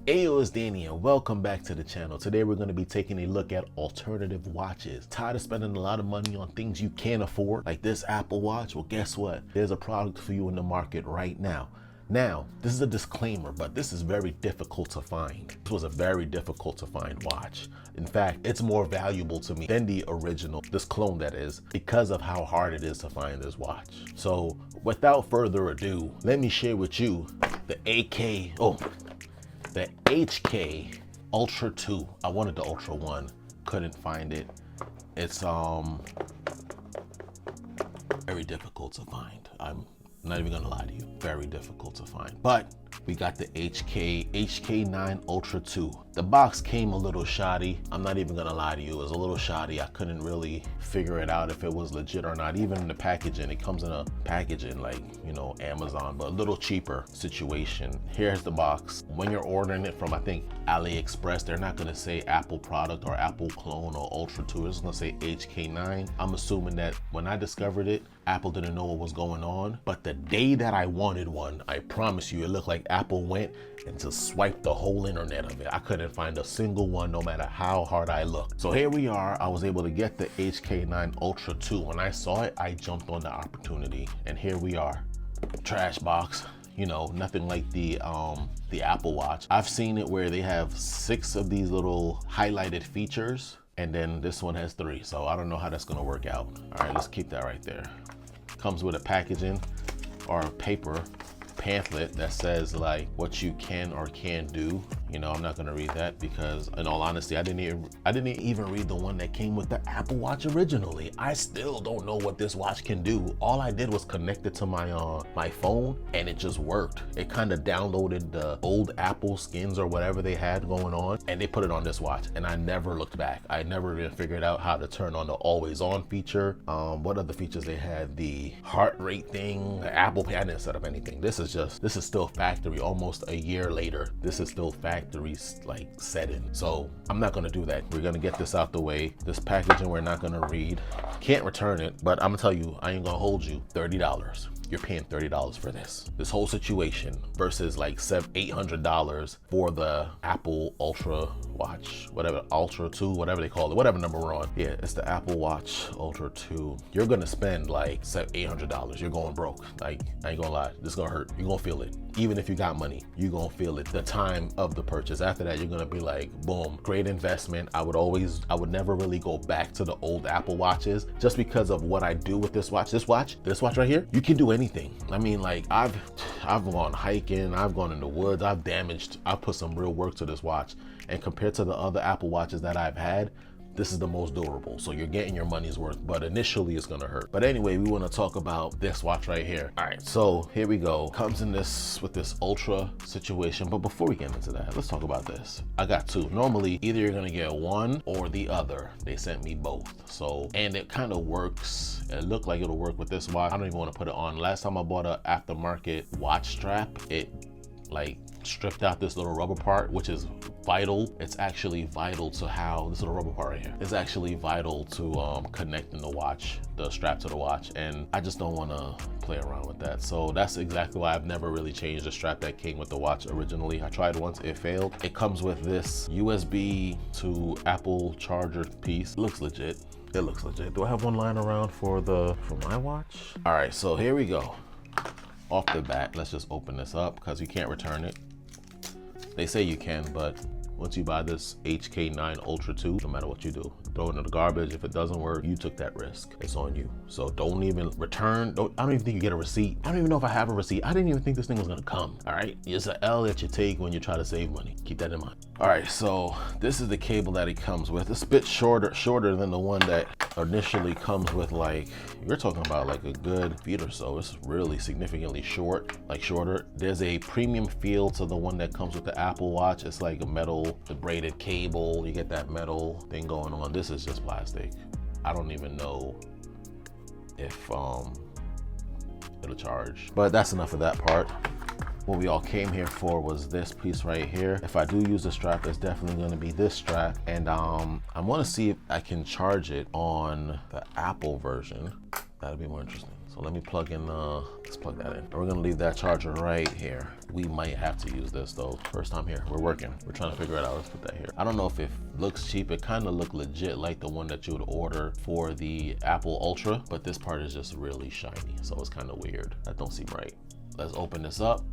Ayo, it's Danny and welcome back to the channel. Today we're going to be taking a look at alternative watches. Tired of spending a lot of money on things you can't afford, like this Apple Watch? Well, guess what? There's a product for you in the market right now. Now, this is a disclaimer, but this is very difficult to find. This was a very difficult to find watch. In fact, it's more valuable to me than the original, this clone that is, because of how hard it is to find this watch. So without further ado, let me share with you the HK Ultra 2. I wanted the Ultra 1, couldn't find it. It's very difficult to find. I'm not even gonna lie to you, very difficult to find. But we got the HK9 Utlra 2. The box came a little shoddy. I'm not even gonna lie to you, it was a little shoddy. I couldn't really figure it out if it was legit or not. Even in the packaging, it comes in a packaging like, you know, Amazon, but a little cheaper situation. Here's the box. When you're ordering it from, I think, AliExpress, they're not gonna say Apple product or Apple clone or Ultra 2. It's gonna say HK9. I'm assuming that when I discovered it, Apple didn't know what was going on. But the day that I wanted one, I promise you, it looked like Apple went and just swiped the whole internet of it. I couldn't find a single one, no matter how hard I looked. So here we are. I was able to get the HK9 Ultra 2. When I saw it, I jumped on the opportunity, and here we are. Trash box. You know, nothing like the Apple Watch. I've seen it where they have 6 of these little highlighted features, and then this one has 3. So I don't know how that's gonna work out. All right, let's keep that right there. Comes with a packaging or a paper pamphlet that says like what you can or can't do. You know, I'm not gonna read that because, in all honesty, I didn't even read the one that came with the Apple Watch originally. I still don't know what this watch can do. All I did was connect it to my my phone, and it just worked. It kind of downloaded the old Apple skins or whatever they had going on, and they put it on this watch, and I never looked back. I never even figured out how to turn on the always on feature. What other features they had? The heart rate thing, the Apple Pay. I didn't set up anything. This is still factory. Almost a year later, this is still factory like setting. So I'm not gonna do that. We're gonna get this out the way. This packaging we're not gonna read. Can't return it, but I'm gonna tell you, I ain't gonna hold you. $30. You're paying $30 for this whole situation versus like $800 for the Apple Ultra Watch, whatever, Ultra 2, whatever they call it, whatever number we're on. Yeah, it's the Apple Watch Ultra 2. You're gonna spend like $800. You're going broke. Like, I ain't gonna lie, this is gonna hurt. You're gonna feel it. Even if you got money, you're gonna feel it the time of the purchase. After that, you're gonna be like, boom, great investment. I would never really go back to the old Apple Watches just because of what I do with this watch. This watch right here, you can do anything. I mean, like, I've gone hiking, I've gone in the woods, I've put some real work to this watch. And compared to the other Apple Watches that I've had, this is the most durable. So you're getting your money's worth, but initially it's gonna hurt. But anyway, we wanna talk about this watch right here. All right, so here we go. Comes in with this Ultra situation. But before we get into that, let's talk about this. I got 2. Normally, either you're gonna get one or the other. They sent me both. So, and it kind of works. It looked like it'll work with this watch. I don't even wanna put it on. Last time I bought an aftermarket watch strap, it like stripped out this little rubber part, which is vital. It's actually vital to how this little rubber part right here is actually vital to connecting the strap to the watch, and I just don't want to play around with that. So that's exactly why I've never really changed the strap that came with the watch originally. I tried once, it failed. It comes with this USB to Apple charger piece. It looks legit. It looks legit. Do I have one lying around for my watch? All right, so here we go. Off the bat, let's just open this up because you can't return it. They say you can, but once you buy this HK9 Ultra 2, no matter what you do, throw it in the garbage. If it doesn't work, you took that risk. It's on you. So don't even return. I don't even think you get a receipt. I don't even know if I have a receipt. I didn't even think this thing was gonna come. All right, it's an L that you take when you try to save money. Keep that in mind. All right, so this is the cable that it comes with. It's a bit shorter than the one that initially comes with. Like, you're talking about like a good feet or so. It's really significantly shorter. There's a premium feel to the one that comes with the Apple Watch. It's like a metal, the braided cable. You get that metal thing going on. This is just plastic. I don't even know if it'll charge, but that's enough of that part. What we all came here for was this piece right here. If I do use the strap, it's definitely gonna be this strap. And I wanna see if I can charge it on the Apple version. That'd be more interesting. So let me plug in, let's plug that in. And we're gonna leave that charger right here. We might have to use this though. First time here, we're working. We're trying to figure it out. Let's put that here. I don't know if it looks cheap. It kind of looked legit like the one that you would order for the Apple Ultra, but this part is just really shiny. So it's kind of weird. That don't seem right. Let's open this up.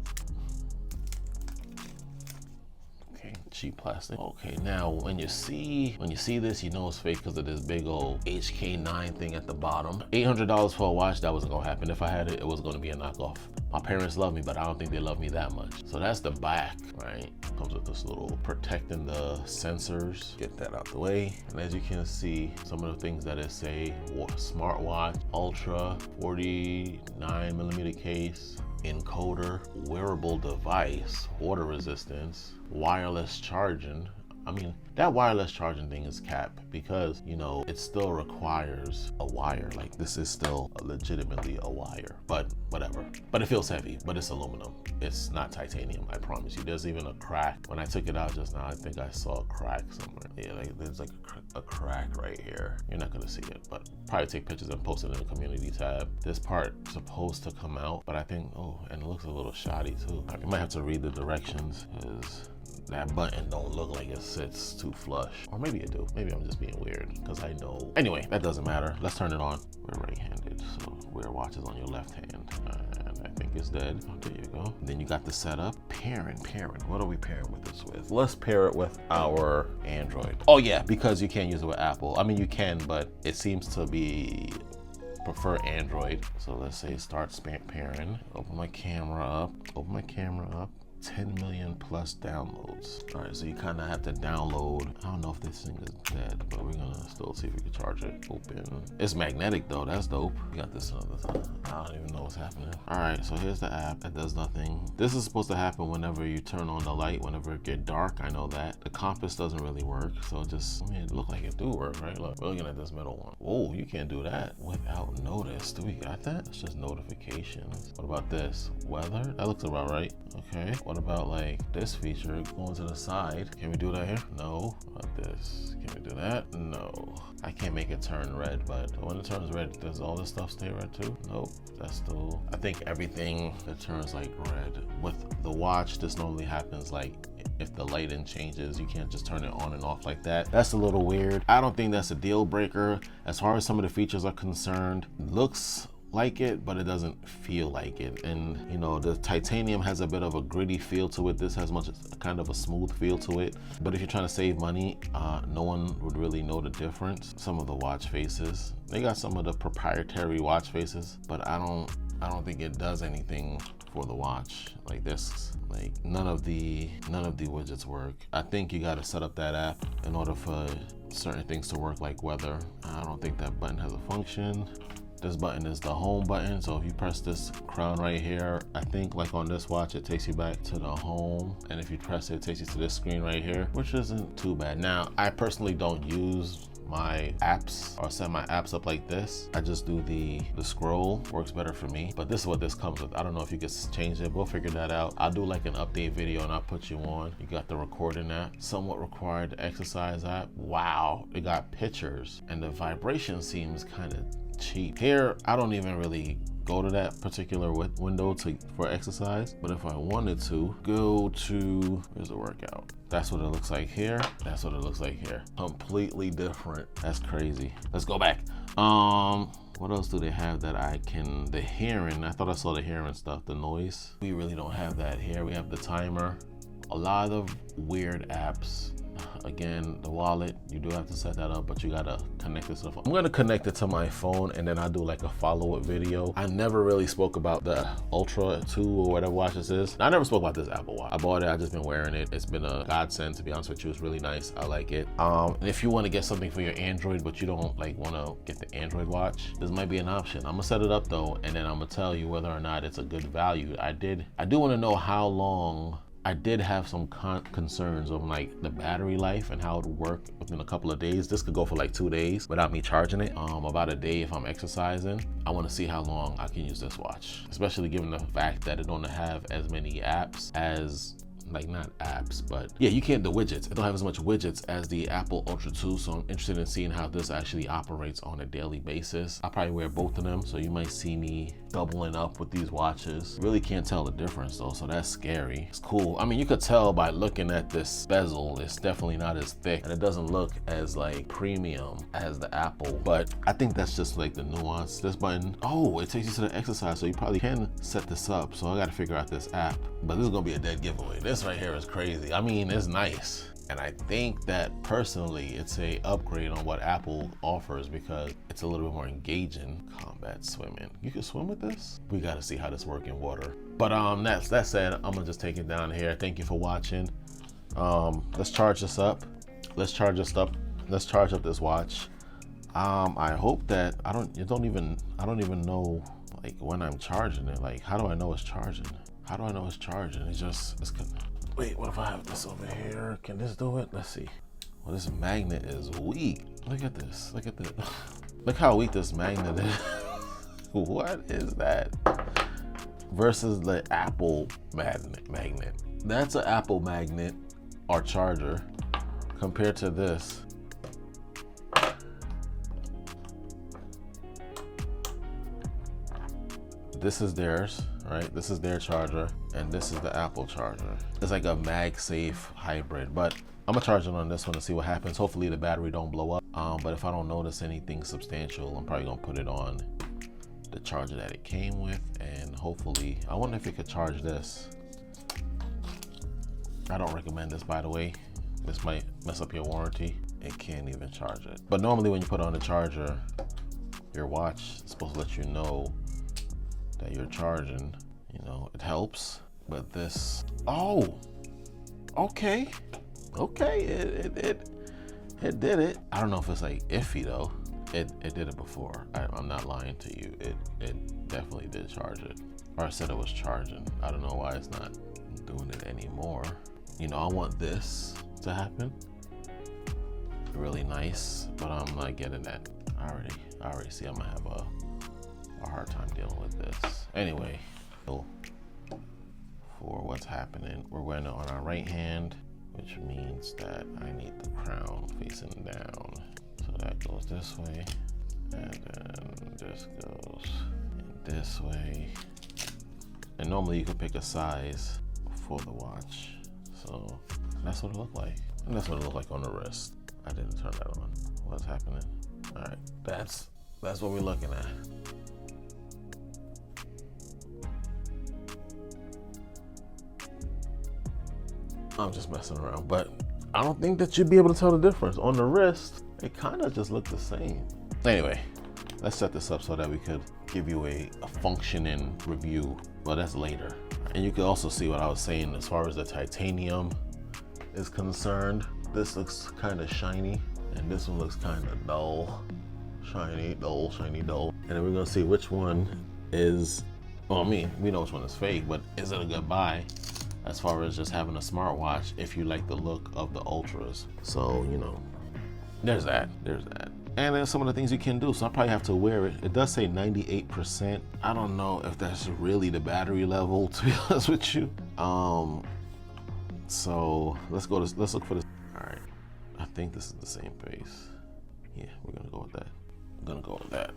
Cheap plastic. Okay, now when you see this, you know it's fake because of this big old HK9 thing at the bottom. $800 for a watch, that wasn't gonna happen. If I had it, it was gonna be a knockoff. My parents love me, but I don't think they love me that much. So that's the back, right? Comes with this little protecting the sensors. Get that out the way. And as you can see, some of the things that it say, smartwatch, Ultra, 49mm case, encoder, wearable device, water resistance, wireless charging. I mean, that wireless charging thing is cap because, you know, it still requires a wire. Like this is still legitimately a wire, but whatever. But it feels heavy, but it's aluminum. It's not titanium, I promise you. There's even a crack. When I took it out just now, I think I saw a crack somewhere. Yeah, like there's like a crack right here. You're not gonna see it, but probably take pictures and post it in the community tab. This part supposed to come out, but I think, oh, and it looks a little shoddy too. You might have to read the directions because that button don't look like it sits too flush. Or maybe it do. Maybe I'm just being weird because I know. Anyway, that doesn't matter. Let's turn it on. We're right-handed, so wear watches on your left hand. And I think it's dead. Oh, there you go. Then you got the setup. Pairing. What are we pairing with this with? Let's pair it with our Android. Oh yeah, because you can't use it with Apple. I mean, you can, but it seems to be prefer Android. So let's say start pairing. Open my camera up. 10 million plus downloads. All right, so you kind of have to download. I don't know if this thing is dead, but we're gonna still see if we can charge it. Open. It's magnetic though, that's dope. We got this another time. I don't even know what's happening. All right, so here's the app that does nothing. This is supposed to happen whenever you turn on the light, whenever it get dark, I know that. The compass doesn't really work, so just, I mean, it look like it do work, right? Look, we're looking at this middle one. Whoa, you can't do that without notice. Do we got that? It's just notifications. What about this? Weather? That looks about right. Okay. What about like this feature going to the side? Can we do that here? No. What about this? Can we do that? No. I can't make it turn red, but when it turns red, does all this stuff stay red too? Nope. That's still, I think everything that turns like red. With the watch, this normally happens like if the lighting changes, you can't just turn it on and off like that. That's a little weird. I don't think that's a deal breaker. As far as some of the features are concerned, looks like it, but it doesn't feel like it. And you know, the titanium has a bit of a gritty feel to it. This has kind of a smooth feel to it. But if you're trying to save money, no one would really know the difference. Some of the watch faces, they got some of the proprietary watch faces, but I don't think it does anything for the watch like this. Like none of the widgets work. I think you got to set up that app in order for certain things to work, like weather. I don't think that button has a function. This button is the home button, so if you press this crown right here, I think like on this watch, it takes you back to the home. And if you press it, it takes you to this screen right here, which isn't too bad. Now, I personally don't use my apps or set my apps up like this. I just do the scroll, works better for me. But this is what this comes with. I don't know if you can change it. We'll figure that out. I'll do like an update video and I'll put you on. You got the recording app, somewhat required, the exercise app. Wow, it got pictures and the vibration seems kind of cheap. Here, I don't even really go to that particular window for exercise, but if I wanted to go to, where's the workout? That's what it looks like here. That's what it looks like here. Completely different. That's crazy. Let's go back. What else do they have that I can, the hearing, I thought I saw the hearing stuff, the noise. We really don't have that here. We have the timer, a lot of weird apps. Again, the wallet, you do have to set that up, but you gotta connect it to the phone. I'm gonna connect it to my phone and then I'll do like a follow-up video. I never really spoke about the Ultra 2 or whatever watch this is. I never spoke about this Apple Watch. I bought it, I've just been wearing it. It's been a godsend, to be honest with you. It's really nice, I like it. And if you wanna get something for your Android, but you don't like wanna get the Android watch, this might be an option. I'm gonna set it up though, and then I'm gonna tell you whether or not it's a good value. I do wanna know how long. I did have some concerns on like the battery life and how it would work within a couple of days. This could go for like 2 days without me charging it. About a day if I'm exercising. I want to see how long I can use this watch, especially given the fact that it don't have as many apps as like not apps, but yeah, you can't do widgets. It don't have as much widgets as the Apple Ultra 2, so I'm interested in seeing how this actually operates on a daily basis. I'll probably wear both of them, so you might see me doubling up with these watches. Really can't tell the difference though, so that's scary. It's cool. I mean, you could tell by looking at this bezel, it's definitely not as thick, and it doesn't look as like premium as the Apple, but I think that's just like the nuance. This button, oh, it takes you to the exercise, so you probably can set this up. So I got to figure out this app, but this is gonna be a dead giveaway. This right here is crazy. I mean, it's nice, and I think that personally it's a upgrade on what Apple offers because it's a little bit more engaging. Combat swimming, you can swim with this. We got to see how this works in water. But that said, I'm gonna just take it down here. Thank you for watching. Let's charge this up. Let's charge up this watch. I hope that I don't even know like when I'm charging it. Like, how do I know it's charging? How do I know it's charging? Wait, what if I have this over here? Can this do it? Let's see. Well, this magnet is weak. Look at this. Look at this. Look how weak this magnet is. What is that? Versus the Apple magnet. That's an Apple magnet or charger compared to this. This is theirs, right? This is their charger, and this is the Apple charger. It's like a MagSafe hybrid, but I'm gonna charge it on this one to see what happens. Hopefully the battery don't blow up. But if I don't notice anything substantial, I'm probably gonna put it on the charger that it came with, and hopefully, I wonder if it could charge this. I don't recommend this, by the way. This might mess up your warranty. It can't even charge it. But normally when you put on the charger, your watch is supposed to let you know that you're charging. You know, it helps. But this, oh, okay, it did it. I don't know if it's like iffy though. It did it before. I'm not lying to you. It definitely did charge it. Or I said it was charging. I don't know why it's not doing it anymore. You know, I want this to happen. Really nice, but I'm not getting that. I already see I'm gonna have a hard time dealing with this. Anyway, so for what's happening, we're going on our right hand, which means that I need the crown facing down. So that goes this way, and then this goes in this way. And normally you could pick a size for the watch. So that's what it looked like. And that's what it looked like on the wrist. I didn't turn that on. What's happening? All right, that's what we're looking at. I'm just messing around, but I don't think that you'd be able to tell the difference. On the wrist, it kind of just looked the same. Anyway, let's set this up so that we could give you a functioning review. Well, that's later. And you can also see what I was saying as far as the titanium is concerned. This looks kind of shiny, and this one looks kind of dull. Shiny, dull, shiny, dull. And then we're gonna see which one is, well, I mean, we know which one is fake, but is it a good buy as far as just having a smartwatch if you like the look of the Ultras? So, you know, there's that. And then some of the things you can do. So I probably have to wear it. It does say 98%. I don't know if that's really the battery level, to be honest with you. So let's look for this. All right, I think this is the same face. Yeah, we're gonna go with that. I'm gonna go with that.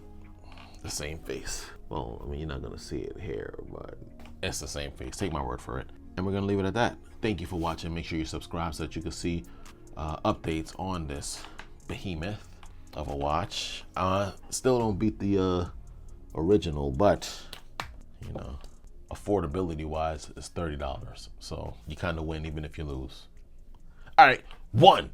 The same face. Well, I mean, you're not gonna see it here, but it's the same face. Take my word for it. And we're gonna leave it at that. Thank you for watching. Make sure you subscribe so that you can see updates on this behemoth of a watch. Still don't beat the original, but you know, affordability wise, it's $30. So you kind of win even if you lose. All right, 1,